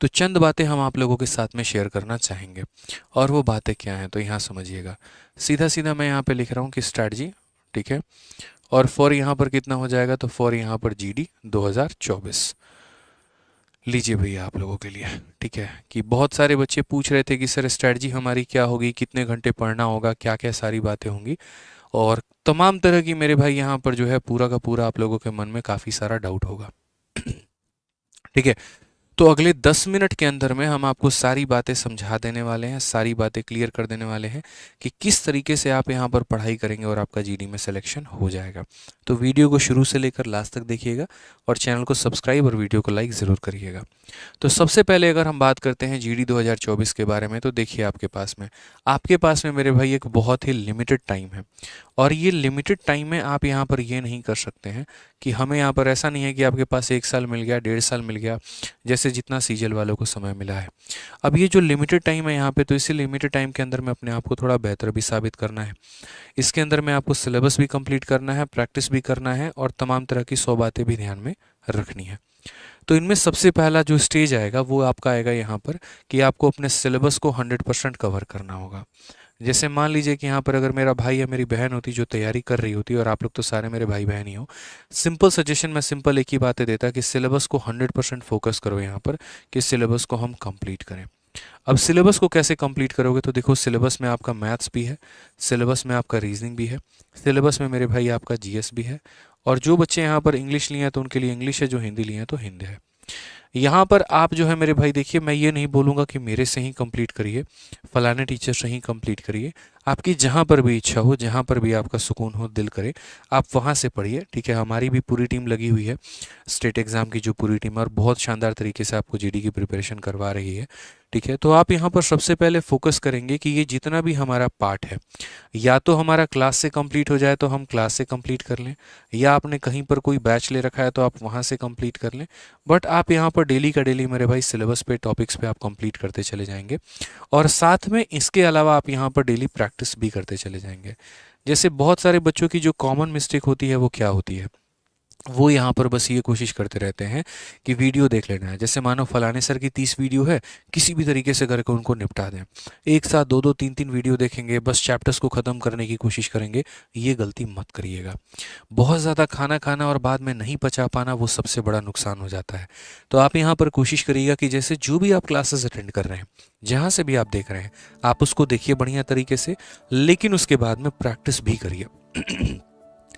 तो चंद बातें हम आप लोगों के साथ में शेयर करना चाहेंगे। और वो बातें क्या हैं तो यहाँ समझिएगा। सीधा सीधा मैं यहाँ पे लिख रहा हूँ कि स्ट्रैटेजी, ठीक है। और फॉर यहाँ पर कितना हो जाएगा, तो फॉर यहाँ पर जीडी 2024 लीजिए भैया आप लोगों के लिए, ठीक है। कि बहुत सारे बच्चे पूछ रहे थे कि सर स्ट्रैटेजी हमारी क्या होगी, कितने घंटे पढ़ना होगा, क्या क्या सारी बातें होंगी। और तमाम तरह की मेरे भाई यहाँ पर जो है पूरा का पूरा आप लोगों के मन में काफ़ी सारा डाउट होगा। ठीक है। तो अगले 10 मिनट के अंदर में हम आपको सारी बातें समझा देने वाले हैं, सारी बातें क्लियर कर देने वाले हैं कि किस तरीके से आप यहाँ पर पढ़ाई करेंगे और आपका जीडी में सिलेक्शन हो जाएगा। तो वीडियो को शुरू से लेकर लास्ट तक देखिएगा और चैनल को सब्सक्राइब और वीडियो को लाइक ज़रूर करिएगा। तो सबसे पहले अगर हम बात करते हैं जीडी 2024 के बारे में, तो देखिए आपके पास में मेरे भाई एक बहुत ही लिमिटेड टाइम है। और ये लिमिटेड टाइम में आप यहाँ पर ये नहीं कर सकते हैं कि हमें यहाँ पर ऐसा नहीं है कि आपके पास 1 साल मिल गया, 1.5 साल मिल गया, जैसे जितना सीजल वालों को समय मिला है। अब ये जो लिमिटेड टाइम है यहाँ पे, तो इसी लिमिटेड टाइम के अंदर में अपने आप को थोड़ा बेहतर भी साबित करना है। इसके अंदर में आपको सिलेबस भी कंप्लीट करना है, प्रैक्टिस भी करना है और तमाम तरह की 100 बातें भी ध्यान में रखनी है। तो इनमें सबसे पहला जो स्टेज आएगा वो आपका आएगा यहाँ पर कि आपको अपने सिलेबस को 100% कवर करना होगा। जैसे मान लीजिए कि यहाँ पर अगर मेरा भाई या मेरी बहन होती जो तैयारी कर रही होती, और आप लोग तो सारे मेरे भाई बहन ही हो, सिंपल सजेशन मैं सिंपल एक ही बातें देता कि सिलेबस को 100% फोकस करो यहाँ पर कि सिलेबस को हम कंप्लीट करें। अब सिलेबस को कैसे कंप्लीट करोगे, तो देखो सिलेबस में आपका मैथ्स भी है, सिलेबस में आपका रीजनिंग भी है, सिलेबस में मेरे भाई आपका जीएस भी है। और जो बच्चे यहाँ पर इंग्लिश लिए हैं तो उनके लिए इंग्लिश है, जो हिंदी लिए हैं तो हिंदी है। यहाँ पर आप जो है मेरे भाई देखिए, मैं ये नहीं बोलूँगा कि मेरे से ही कंप्लीट करिए, फलाने टीचर से ही कंप्लीट करिए। आपकी जहाँ पर भी इच्छा हो, जहाँ पर भी आपका सुकून हो, दिल करे, आप वहाँ से पढ़िए, ठीक है। हमारी भी पूरी टीम लगी हुई है, स्टेट एग्ज़ाम की जो पूरी टीम है, और बहुत शानदार तरीके से आपको जीडी की प्रिपरेशन करवा रही है, ठीक है। तो आप यहाँ पर सबसे पहले फोकस करेंगे कि ये जितना भी हमारा पार्ट है, या तो हमारा क्लास से कंप्लीट हो जाए तो हम क्लास से कंप्लीट कर लें, या आपने कहीं पर कोई बैच ले रखा है तो आप वहाँ से कंप्लीट कर लें। बट आप यहाँ पर डेली का डेली मेरे भाई सिलेबस पे, टॉपिक्स पे आप कंप्लीट करते चले जाएंगे। और साथ में इसके अलावा आप यहाँ पर डेली प्रैक्टिस भी करते चले जाएंगे। जैसे बहुत सारे बच्चों की जो कॉमन मिस्टेक होती है वो क्या होती है, वो यहाँ पर बस ये कोशिश करते रहते हैं कि वीडियो देख लेना है। जैसे मानो फलाने सर की 30 वीडियो है, किसी भी तरीके से करके उनको निपटा दें। एक साथ दो दो तीन तीन वीडियो देखेंगे, बस चैप्टर्स को ख़त्म करने की कोशिश करेंगे। ये गलती मत करिएगा। बहुत ज़्यादा खाना खाना और बाद में नहीं पचा पाना, वो सबसे बड़ा नुकसान हो जाता है। तो आप यहाँ पर कोशिश करिएगा कि जैसे जो भी आप क्लासेस अटेंड कर रहे हैं, जहाँ से भी आप देख रहे हैं, आप उसको देखिए बढ़िया तरीके से, लेकिन उसके बाद में प्रैक्टिस भी करिए।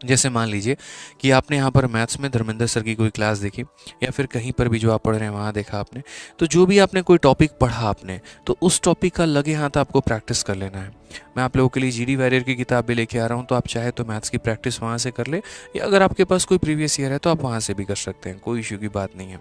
जैसे मान लीजिए कि आपने यहाँ पर मैथ्स में धर्मेंद्र सर की कोई क्लास देखी, या फिर कहीं पर भी जो आप पढ़ रहे हैं वहाँ देखा आपने, तो जो भी आपने कोई टॉपिक पढ़ा आपने, तो उस टॉपिक का लगे हाथ आपको प्रैक्टिस कर लेना है। मैं आप लोगों के लिए जीडी वॉरियर की किताब भी लेके आ रहा हूँ, तो आप चाहे तो मैथ्स की प्रैक्टिस वहाँ से कर ले, या अगर आपके पास कोई प्रीवियस ईयर है तो आप वहाँ से भी कर सकते हैं, कोई इशू की बात नहीं है।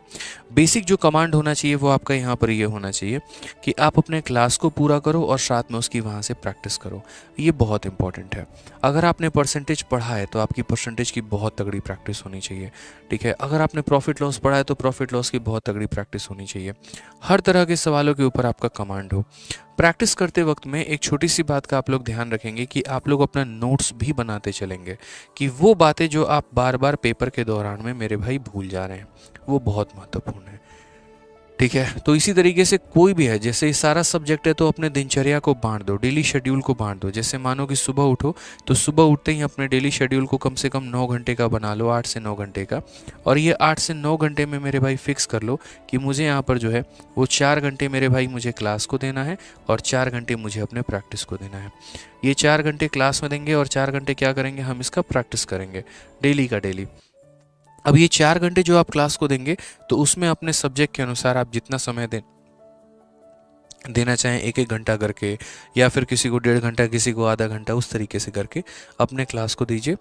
बेसिक जो कमांड होना चाहिए वो आपका यहाँ पर ये होना चाहिए कि आप अपने क्लास को पूरा करो और साथ में उसकी वहाँ से प्रैक्टिस करो। ये बहुत इंपॉर्टेंट है। अगर आपने परसेंटेज पढ़ा है तो आपकी परसेंटेज की बहुत तगड़ी प्रैक्टिस होनी चाहिए, ठीक है। अगर आपने प्रॉफिट लॉस पढ़ा है तो प्रॉफिट लॉस की बहुत तगड़ी प्रैक्टिस होनी चाहिए। हर तरह के सवालों के ऊपर आपका कमांड हो। प्रैक्टिस करते वक्त में एक छोटी सी बात का आप लोग ध्यान रखेंगे कि आप लोग अपना नोट्स भी बनाते चलेंगे, कि वो बातें जो आप बार बार पेपर के दौरान में मेरे भाई भूल जा रहे हैं, वो बहुत महत्वपूर्ण है, ठीक है। तो इसी तरीके से कोई भी है, जैसे ये सारा सब्जेक्ट है तो अपने दिनचर्या को बांट दो, डेली शेड्यूल को बांट दो। जैसे मानो कि सुबह उठो, तो सुबह उठते ही अपने डेली शेड्यूल को कम से कम 9 घंटे का बना लो, 8 से 9 घंटे का। और ये 8 से 9 घंटे में मेरे भाई फिक्स कर लो कि मुझे यहाँ पर जो है वो 4 घंटे मेरे भाई मुझे क्लास को देना है, और 4 घंटे मुझे अपने प्रैक्टिस को देना है। ये 4 घंटे क्लास में देंगे और 4 घंटे क्या करेंगे, हम इसका प्रैक्टिस करेंगे डेली का डेली। अब ये 4 घंटे जो आप क्लास को देंगे, तो उसमें अपने सब्जेक्ट के अनुसार आप जितना समय देना चाहें, 1-1 घंटा करके, या फिर किसी को 1.5 घंटा, किसी को आधा घंटा, उस तरीके से करके अपने क्लास को दीजिए।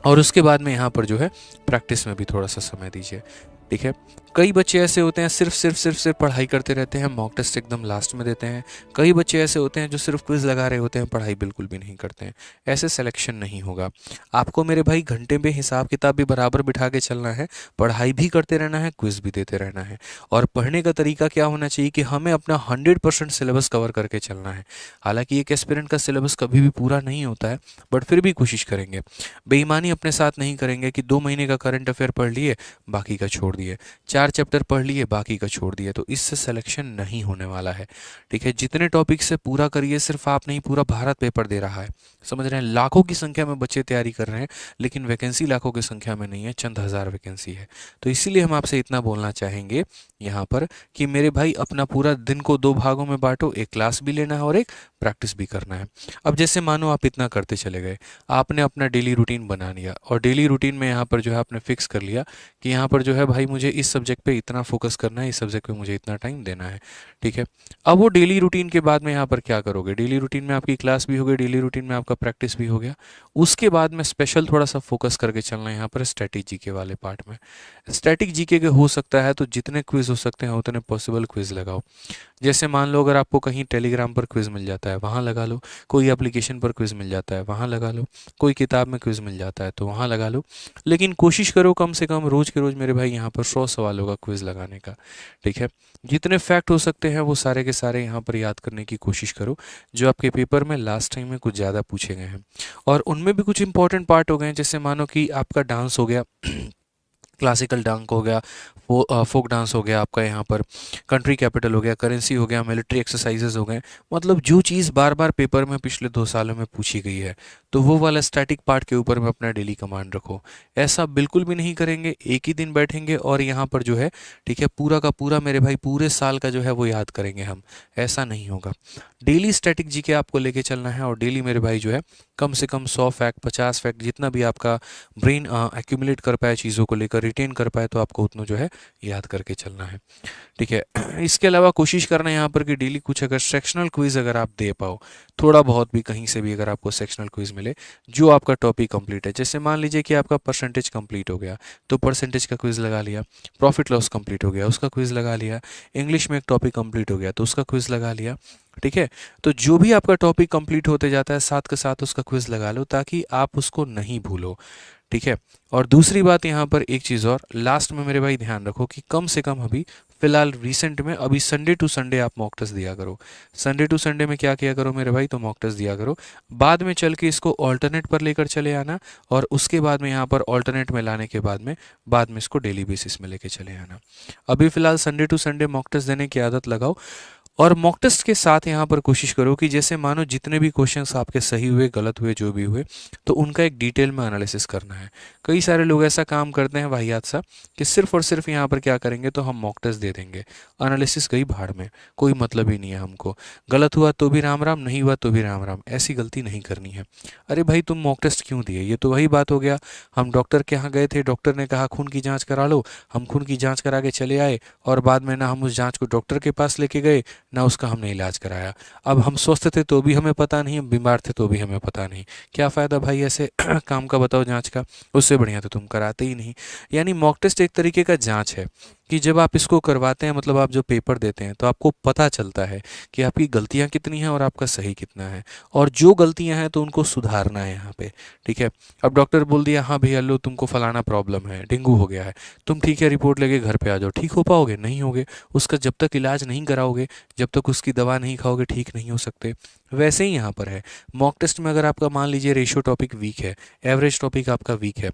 और उसके बाद में यहाँ पर जो है प्रैक्टिस में भी थोड़ा सा समय दीजिए, ठीक है। कई बच्चे ऐसे होते हैं सिर्फ पढ़ाई करते रहते हैं, मॉक टेस्ट एकदम लास्ट में देते हैं। कई बच्चे ऐसे होते हैं जो सिर्फ क्विज लगा रहे होते हैं, पढ़ाई बिल्कुल भी नहीं करते हैं। ऐसे सिलेक्शन नहीं होगा। आपको मेरे भाई घंटे में हिसाब किताब भी बराबर बिठा के चलना है, पढ़ाई भी करते रहना है, क्विज भी देते रहना है। और पढ़ने का तरीका क्या होना चाहिए कि हमें अपना 100% सिलेबस कवर करके चलना है। हालांकि एक एस्पिरेंट का सिलेबस कभी भी पूरा नहीं होता है, बट फिर भी कोशिश करेंगे। बेईमानी अपने साथ नहीं करेंगे कि 2 महीने का करंट अफेयर पढ़ लिए, बाकी का छोड़ दिए। 4 चैप्टर पढ़ लिए, बाकी का छोड़ दिया, तो इससे सिलेक्शन नहीं होने वाला है। ठीक है, जितने टॉपिक से पूरा करिए, सिर्फ आप नहीं, पूरा भारत पेपर दे रहा है, समझ रहे हैं। लाखों की संख्या में बच्चे तैयारी कर रहे हैं, लेकिन वैकेंसी लाखों की संख्या में नहीं है, चंद हज़ार वैकेंसी है। तो इसीलिए हम आपसे इतना बोलना चाहेंगे यहाँ पर कि मेरे भाई अपना पूरा दिन को 2 भागों में बांटो, एक क्लास भी लेना है और एक प्रैक्टिस भी करना है। अब जैसे मानो आप इतना करते चले गए, आपने अपना डेली रूटीन बना लिया, और डेली रूटीन में यहाँ पर जो है आपने फिक्स कर लिया कि यहाँ पर जो है भाई मुझे इस सब्जेक्ट पे इतना फोकस करना है, इस सब्जेक्ट पे मुझे इतना टाइम देना है। ठीक है, अब वो डेली रूटीन के बाद में यहाँ पर क्या करोगे, डेली रूटीन में आपकी क्लास भी हो गई, डेली रूटीन में आपका प्रैक्टिस भी हो गया। उसके बाद में स्पेशल थोड़ा सा फोकस करके चलना है यहाँ पर स्टैटिक जीके वाले पार्ट में। स्टैटिक जीके के हो सकता है तो जितने क्विज हो सकते हैं उतने पॉसिबल क्विज लगाओ। जैसे मान लो अगर आपको कहीं टेलीग्राम पर क्विज मिल जाता है, वहाँ लगा लो, कोई एप्लीकेशन पर क्विज मिल जाता है, वहाँ लगा लो, कोई किताब में क्विज मिल जाता है तो वहाँ लगा लो। लेकिन कोशिश करो कम से कम रोज़ के रोज़ मेरे भाई यहाँ पर 100 सवालों का क्विज लगाने का। ठीक है, जितने फैक्ट हो सकते हैं वो सारे के सारे यहाँ पर याद करने की कोशिश करो, जो आपके पेपर में लास्ट टाइम में कुछ ज़्यादा पूछे गए हैं। और उनमें भी कुछ इंपॉर्टेंट पार्ट हो गए हैं, जैसे मानो कि आपका डांस हो गया, क्लासिकल डांस हो गया, फोक डांस हो गया, आपका यहाँ पर कंट्री कैपिटल हो गया, करेंसी हो गया, मिलिट्री एक्सरसाइजेज हो गए, मतलब जो चीज़ बार बार पेपर में पिछले 2 सालों में पूछी गई है, तो वो वाला स्टैटिक पार्ट के ऊपर में अपना डेली कमांड रखो। ऐसा बिल्कुल भी नहीं करेंगे एक ही दिन बैठेंगे और यहाँ पर जो है, ठीक है, पूरा का पूरा मेरे भाई पूरे साल का जो है वो याद करेंगे हम, ऐसा नहीं होगा। डेली स्टैटिक जीके आपको लेके चलना है, और डेली मेरे भाई जो है कम से कम 100 फैक्ट, 50 फैक्ट, जितना भी आपका ब्रेन एक्यूमुलेट कर पाए चीज़ों को लेकर, रिटेन कर पाए, तो आपको उतना जो है याद करके चलना है। ठीक है, इसके अलावा कोशिश करना है यहाँ पर कि डेली कुछ अगर सेक्शनल क्विज अगर आप दे पाओ, थोड़ा बहुत भी कहीं से भी अगर आपको सेक्शनल क्विज मिले जो आपका टॉपिक कंप्लीट है। जैसे मान लीजिए कि आपका परसेंटेज कंप्लीट हो गया तो परसेंटेज का क्विज लगा लिया, प्रॉफिट लॉस कंप्लीट हो गया उसका क्विज लगा लिया, इंग्लिश में एक टॉपिक कंप्लीट हो गया तो उसका क्विज लगा लिया। ठीक है, तो जो भी आपका टॉपिक कंप्लीट होते जाता है साथ के साथ उसका क्विज लगा लो, ताकि आप उसको नहीं भूलो। ठीक है, और दूसरी बात यहाँ पर एक चीज़ और लास्ट में मेरे भाई ध्यान रखो कि कम से कम अभी फिलहाल रिसेंट में अभी संडे टू संडे आप मॉक टेस्ट दिया करो। संडे टू संडे में क्या किया करो मेरे भाई, तो मॉक टेस्ट दिया करो। बाद में चल के इसको ऑल्टरनेट पर लेकर चले आना, और उसके बाद में यहाँ पर ऑल्टरनेट में लाने के बाद में इसको डेली बेसिस में लेके चले आना। अभी फिलहाल Sunday to Sunday mock test देने की आदत लगाओ, और मॉक टेस्ट के साथ यहाँ पर कोशिश करो कि जैसे मानो जितने भी क्वेश्चंस आपके सही हुए, गलत हुए, जो भी हुए, तो उनका एक डिटेल में एनालिसिस करना है। कई सारे लोग ऐसा काम करते हैं वाहियात सा कि सिर्फ और सिर्फ यहाँ पर क्या करेंगे, तो हम मॉक टेस्ट दे देंगे, एनालिसिस गई भाड़ में, कोई मतलब ही नहीं है हमको, गलत हुआ तो भी राम राम, नहीं हुआ तो भी राम राम। ऐसी गलती नहीं करनी है। अरे भाई तुम मॉक टेस्ट क्यों दिए, ये तो वही बात हो गया, हम डॉक्टर के यहाँ गए थे, डॉक्टर ने कहा खून की जाँच करा लो, हम खून की जाँच करा के चले आए, और बाद में ना हम उस जाँच को डॉक्टर के पास लेके गए, ना उसका हमने इलाज कराया। अब हम स्वस्थ थे तो भी हमें पता नहीं, बीमार थे तो भी हमें पता नहीं। क्या फ़ायदा भाई ऐसे काम का, बताओ, जांच का? उससे बढ़िया तो तुम कराते ही नहीं। यानी मॉक टेस्ट एक तरीके का जांच है कि जब आप इसको करवाते हैं, मतलब आप जो पेपर देते हैं, तो आपको पता चलता है कि आपकी गलतियां कितनी हैं और आपका सही कितना है, और जो गलतियां हैं तो उनको सुधारना है यहाँ पे। ठीक है, अब डॉक्टर बोल दिया हाँ भैया लो तुमको फलाना प्रॉब्लम है, डेंगू हो गया है, तुम ठीक है रिपोर्ट लेके घर पे आ जाओ, ठीक हो पाओगे? नहीं होगे। उसका जब तक इलाज नहीं कराओगे, जब तक उसकी दवा नहीं खाओगे, ठीक नहीं हो सकते। वैसे ही यहाँ पर है, मॉक टेस्ट में अगर आपका मान लीजिए रेशियो टॉपिक वीक है, एवरेज टॉपिक आपका वीक है,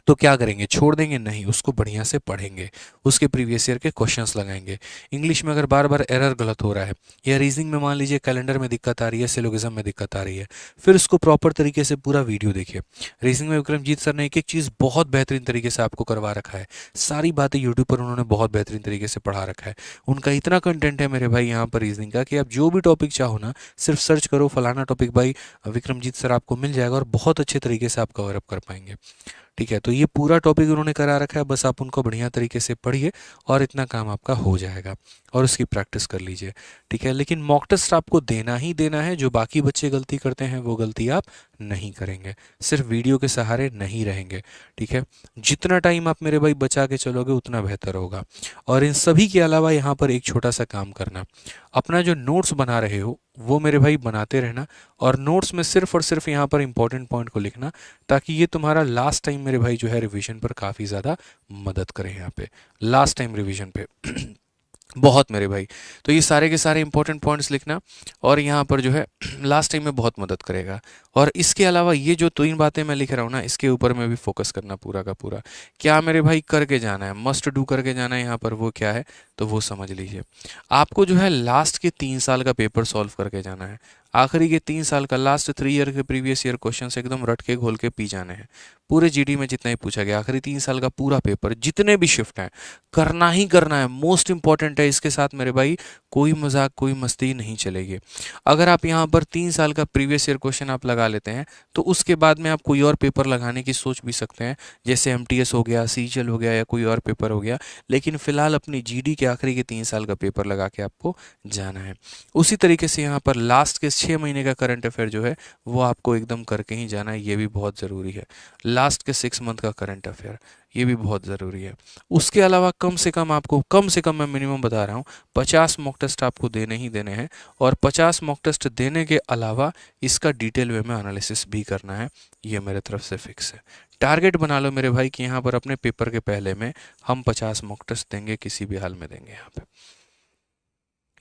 तो क्या करेंगे, छोड़ देंगे? नहीं, उसको बढ़िया से पढ़ेंगे, उसके प्रीवियस ईयर के क्वेश्चंस लगाएंगे। इंग्लिश में अगर बार बार एरर गलत हो रहा है, या रीजनिंग में मान लीजिए कैलेंडर में दिक्कत आ रही है, सिलोगिज्म में दिक्कत आ रही है, फिर उसको प्रॉपर तरीके से पूरा वीडियो देखिए। रीजनिंग में विक्रमजीत सर ने एक एक चीज़ बहुत बेहतरीन तरीके से आपको करवा रखा है, सारी बातें यूट्यूब पर उन्होंने बहुत बेहतरीन तरीके से पढ़ा रखा है। उनका इतना कंटेंट है मेरे भाई यहाँ पर रीजनिंग का कि आप जो भी टॉपिक चाहो ना, सिर्फ सर्च करो फलाना टॉपिक बाई विक्रमजीत सर, आपको मिल जाएगा, और बहुत अच्छे तरीके से आप कवर अप कर पाएंगे। ठीक है, तो ये पूरा टॉपिक उन्होंने करा रखा है, बस आप उनको बढ़िया तरीके से पढ़िए और इतना काम आपका हो जाएगा, और उसकी प्रैक्टिस कर लीजिए। ठीक है, लेकिन मॉक टेस्ट आपको देना ही देना है। जो बाकी बच्चे गलती करते हैं वो गलती आप नहीं करेंगे, सिर्फ वीडियो के सहारे नहीं रहेंगे। ठीक है, जितना टाइम आप मेरे भाई बचा के चलोगे उतना बेहतर होगा। और इन सभी के अलावा यहाँ पर एक छोटा सा काम करना, अपना जो नोट्स बना रहे हो वो मेरे भाई बनाते रहना, और नोट्स में सिर्फ और सिर्फ यहाँ पर इंपॉर्टेंट पॉइंट को लिखना, ताकि ये तुम्हारा लास्ट टाइम मेरे भाई जो है रिवीजन पर काफ़ी ज़्यादा मदद करे। यहाँ पे लास्ट टाइम रिवीजन पे बहुत मेरे भाई। तो ये सारे के सारे इंपॉर्टेंट पॉइंट्स लिखना, और यहाँ पर जो है लास्ट टाइम में बहुत मदद करेगा। और इसके अलावा ये जो तीन बातें मैं लिख रहा हूँ ना, इसके ऊपर में भी फोकस करना पूरा का पूरा। क्या मेरे भाई करके जाना है, मस्ट डू करके जाना है यहाँ पर, वो क्या है तो वो समझ लीजिए। आपको जो है लास्ट के 3 साल का पेपर सॉल्व करके जाना है। आखिरी के 3 साल का, लास्ट 3 ईयर के प्रीवियस ईयर क्वेश्चन एकदम रट के घोल के पी जाने हैं। पूरे जीडी में जितना ही पूछा गया, आखिरी 3 साल का पूरा पेपर, जितने भी शिफ्ट हैं, करना ही करना है। मोस्ट इंपॉर्टेंट है। इसके साथ मेरे भाई कोई मजाक कोई मस्ती नहीं चलेगी। अगर आप यहाँ पर 3 साल का प्रीवियस ईयर क्वेश्चन आप लगा लेते हैं, तो उसके बाद में आप कोई और पेपर लगाने की सोच भी सकते हैं, जैसे एमटीएस हो गया, सीजीएल हो गया, या कोई और पेपर हो गया। लेकिन फिलहाल अपनी जीडी के आखिरी के 3 साल का पेपर लगा के आपको जाना है। उसी तरीके से यहाँ पर लास्ट के 6 महीने का करंट अफेयर जो है वो आपको एकदम करके ही जाना है। ये भी बहुत ज़रूरी है। लास्ट के 6 मंथ का करंट अफेयर, ये भी बहुत ज़रूरी है। उसके अलावा कम से कम आपको, कम से कम मैं मिनिमम बता रहा हूँ, 50 मॉक टेस्ट आपको देने ही देने हैं। और 50 मॉक टेस्ट देने के अलावा इसका डिटेल वे में एनालिसिस भी करना है। ये मेरे तरफ से फिक्स है। टारगेट बना लो मेरे भाई कि यहाँ पर अपने पेपर के पहले में हम 50 मॉक टेस्ट देंगे, किसी भी हाल में देंगे। यहाँ पे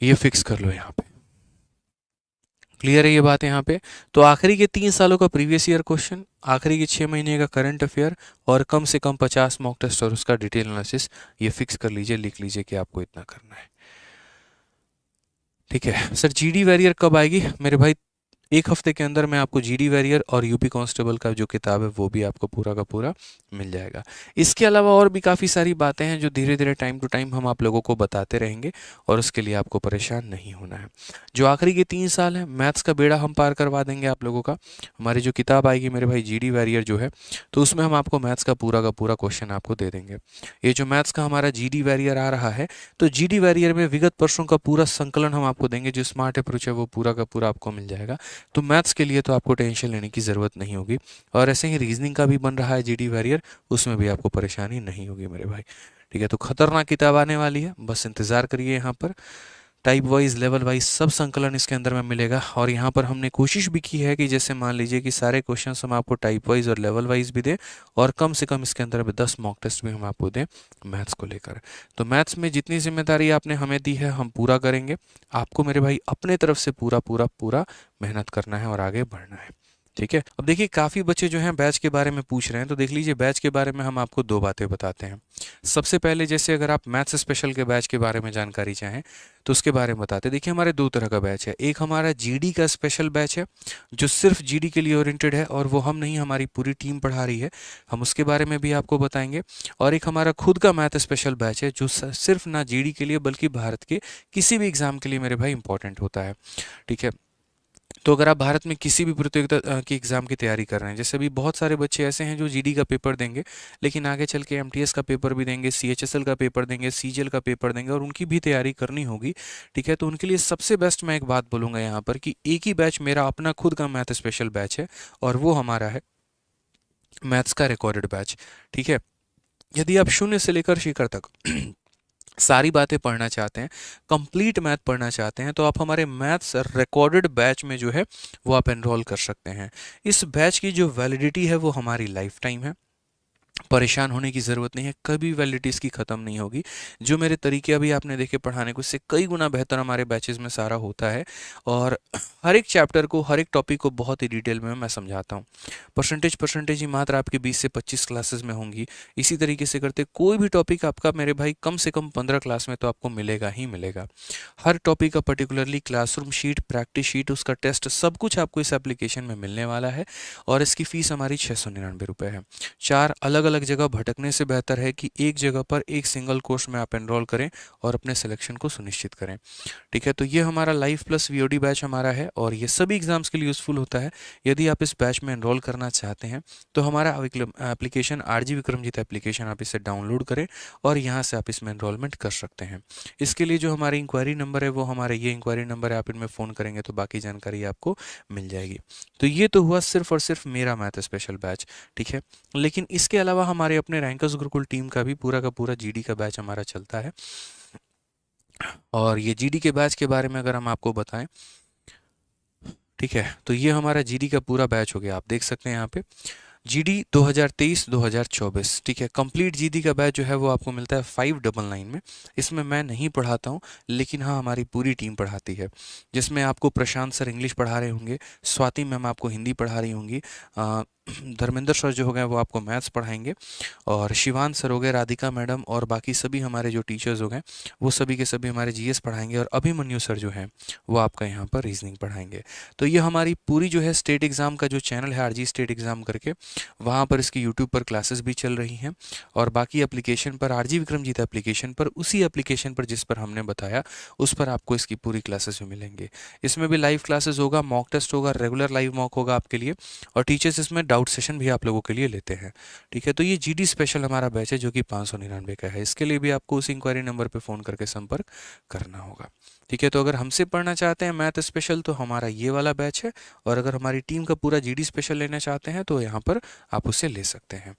ये फिक्स कर लो यहाँ पे। क्लियर है ये बात यहाँ पे। तो आखिरी के 3 सालों का प्रीवियस ईयर क्वेश्चन, आखिरी के 6 महीने का करंट अफेयर, और कम से कम 50 मॉक टेस्ट और उसका डिटेल एनालिसिस, ये फिक्स कर लीजिए, लिख लीजिए कि आपको इतना करना है। ठीक है सर। जीडी वैरियर कब आएगी मेरे भाई? 1 हफ्ते के अंदर मैं आपको जीडी वैरियर और यूपी कांस्टेबल का जो किताब है वो भी आपको पूरा का पूरा मिल जाएगा। इसके अलावा और भी काफ़ी सारी बातें हैं जो धीरे धीरे टाइम टू टाइम हम आप लोगों को बताते रहेंगे, और उसके लिए आपको परेशान नहीं होना है। जो आखिरी के 3 साल हैं, मैथ्स का बेड़ा हम पार करवा देंगे आप लोगों का। हमारी जो किताब आएगी मेरे भाई जीडी वैरियर जो है, तो उसमें हम आपको मैथ्स का पूरा क्वेश्चन आपको दे देंगे। ये जो मैथ्स का हमारा जीडी वैरियर आ रहा है, तो जीडी वैरियर में विगत वर्षों का पूरा संकलन हम आपको देंगे। जो स्मार्ट अप्रोच है वो पूरा का पूरा आपको मिल जाएगा। तो मैथ्स के लिए तो आपको टेंशन लेने की ज़रूरत नहीं होगी। और ऐसे ही रीजनिंग का भी बन रहा है जीडी वैरियर, उसमें भी आपको परेशानी नहीं होगी मेरे भाई। ठीक है, तो खतरनाक किताब आने वाली है, बस इंतज़ार करिए। यहाँ पर टाइप वाइज लेवल वाइज सब संकलन इसके अंदर में मिलेगा। और यहाँ पर हमने कोशिश भी की है कि जैसे मान लीजिए कि सारे क्वेश्चन हम आपको टाइप वाइज और लेवल वाइज भी दें, और कम से कम इसके अंदर 10 मॉक टेस्ट भी हम आपको दें मैथ्स को लेकर। तो मैथ्स में जितनी जिम्मेदारी आपने हमें दी है हम पूरा करेंगे। आपको मेरे भाई अपने तरफ से पूरा पूरा पूरा मेहनत करना है और आगे बढ़ना है। ठीक है। अब देखिए काफ़ी बच्चे जो हैं बैच के बारे में पूछ रहे हैं, तो देख लीजिए बैच के बारे में हम आपको दो बातें बताते हैं। सबसे पहले, जैसे अगर आप मैथ्स स्पेशल के बैच के बारे में जानकारी चाहें तो उसके बारे में बताते हैं। देखिए हमारे दो तरह का बैच है। एक हमारा जीडी का स्पेशल बैच है जो सिर्फ जीडी के लिए ओरिएंटेड है, और वो हम नहीं, हमारी पूरी टीम पढ़ा रही है, हम उसके बारे में भी आपको बताएंगे। और एक हमारा खुद का मैथ स्पेशल बैच है जो सिर्फ ना जीडी के लिए बल्कि भारत के किसी भी एग्जाम के लिए मेरे भाई इंपॉर्टेंट होता है। ठीक है। तो अगर आप भारत में किसी भी प्रतियोगिता की एग्ज़ाम की तैयारी कर रहे हैं, जैसे अभी बहुत सारे बच्चे ऐसे हैं जो जीडी का पेपर देंगे, लेकिन आगे चल के एमटीएस का पेपर भी देंगे, सीएचएसएल का पेपर देंगे, सीजीएल का पेपर देंगे, और उनकी भी तैयारी करनी होगी। ठीक है। तो उनके लिए सबसे बेस्ट मैं एक बात बोलूँगा यहाँ पर कि एक ही बैच मेरा अपना खुद का मैथ स्पेशल बैच है, और वो हमारा है मैथ्स का रिकॉर्डेड बैच। ठीक है। यदि आप शून्य से लेकर शिखर तक सारी बातें पढ़ना चाहते हैं, कंप्लीट मैथ पढ़ना चाहते हैं, तो आप हमारे मैथ्स रिकॉर्डेड बैच में जो है वो आप एनरोल कर सकते हैं। इस बैच की जो वैलिडिटी है वो हमारी लाइफ टाइम है। परेशान होने की ज़रूरत नहीं है, कभी वैलिडिटी इसकी ख़त्म नहीं होगी। जो मेरे तरीके अभी आपने देखे पढ़ाने को, उससे कई गुना बेहतर हमारे बैचेज़ में सारा होता है। और हर एक चैप्टर को, हर एक टॉपिक को बहुत ही डिटेल में मैं समझाता हूँ। परसेंटेज ही मात्र आपके 20 से 25 क्लासेस में होंगी। इसी तरीके से करते कोई भी टॉपिक आपका मेरे भाई कम से कम 15 क्लास में तो आपको मिलेगा ही मिलेगा। हर टॉपिक का particularly classroom sheet, practice sheet, उसका टेस्ट, सब कुछ आपको इस एप्लीकेशन में मिलने वाला है। और इसकी फ़ीस हमारी 699 रुपये है। 4 अलग अलग जगह भटकने से बेहतर है कि एक जगह पर एक सिंगल कोर्स में आप एनरोल करें और अपने सिलेक्शन को सुनिश्चित करें। ठीक है। तो ये हमारा लाइव प्लस वीओडी बैच हमारा है, और ये सभी एग्जाम्स के लिए यूज़फुल होता है। यदि आप इस बैच में एनरोल करना चाहते हैं तो हमारा एप्लीकेशन आरजी विक्रमजीत एप्लीकेशन, आप इसे डाउनलोड करें और यहाँ से आप इसमें एनरोलमेंट कर सकते हैं। इसके लिए जो हमारी इंक्वायरी नंबर है वो हमारे ये इंक्वायरी नंबर है, आप इनमें फ़ोन करेंगे तो बाकी जानकारी आपको मिल जाएगी। तो ये तो हुआ सिर्फ और सिर्फ मेरा मैथ स्पेशल बैच। ठीक है। लेकिन इसके अलावा हमारे अपने रैंकर्स गुरुकुल टीम का भी पूरा का पूरा जीडी का बैच हमारा चलता है। और ये जीडी के बैच के बारे में अगर हम आपको बताएं, ठीक है, तो ये हमारा जीडी का पूरा बैच हो गया। आप देख सकते हैं यहाँ पे जीडी 2023-2024, ठीक है। कंप्लीट जीडी का बैच जो है वो आपको मिलता है 599 में। इसमें मैं नहीं पढ़ाता हूँ, लेकिन हाँ हमारी पूरी टीम पढ़ाती है, जिसमें आपको प्रशांत सर इंग्लिश पढ़ा रहे होंगे, स्वाति मैम आपको हिंदी पढ़ा रही होंगी, धर्मेंद्र सर जो हो गए वो आपको मैथ्स पढ़ाएंगे, और शिवान सर हो गए, राधिका मैडम और बाकी सभी हमारे जो टीचर्स हो गए वो सभी के सभी हमारे जीएस पढ़ाएंगे, और अभिमन्यु सर जो हैं वो आपका यहाँ पर रीजनिंग पढ़ाएंगे। तो ये हमारी पूरी जो है स्टेट एग्ज़ाम का जो चैनल है आरजी स्टेट एग्ज़ाम करके, वहाँ पर इसकी यूट्यूब पर क्लासेस भी चल रही हैं, और बाकी एप्लीकेशन पर आरजी विक्रमजीत एप्लीकेशन पर, उसी एप्लीकेशन पर जिस पर हमने बताया उस पर आपको इसकी पूरी क्लासेस भी मिलेंगे। इसमें भी लाइव क्लासेस होगा, मॉक टेस्ट होगा, रेगुलर लाइव मॉक होगा आपके लिए, और टीचर्स इसमें डाउट सेशन भी आप लोगों के लिए लेते हैं, ठीक है। तो ये जीडी स्पेशल हमारा बैच है जो कि 599 का है। इसके लिए भी आपको उस इंक्वायरी नंबर पर फ़ोन करके संपर्क करना होगा, ठीक है। तो अगर हमसे पढ़ना चाहते हैं मैथ स्पेशल तो हमारा ये वाला बैच है, और अगर हमारी टीम का पूरा जीडी स्पेशल लेना चाहते हैं तो यहाँ पर आप उसे ले सकते हैं।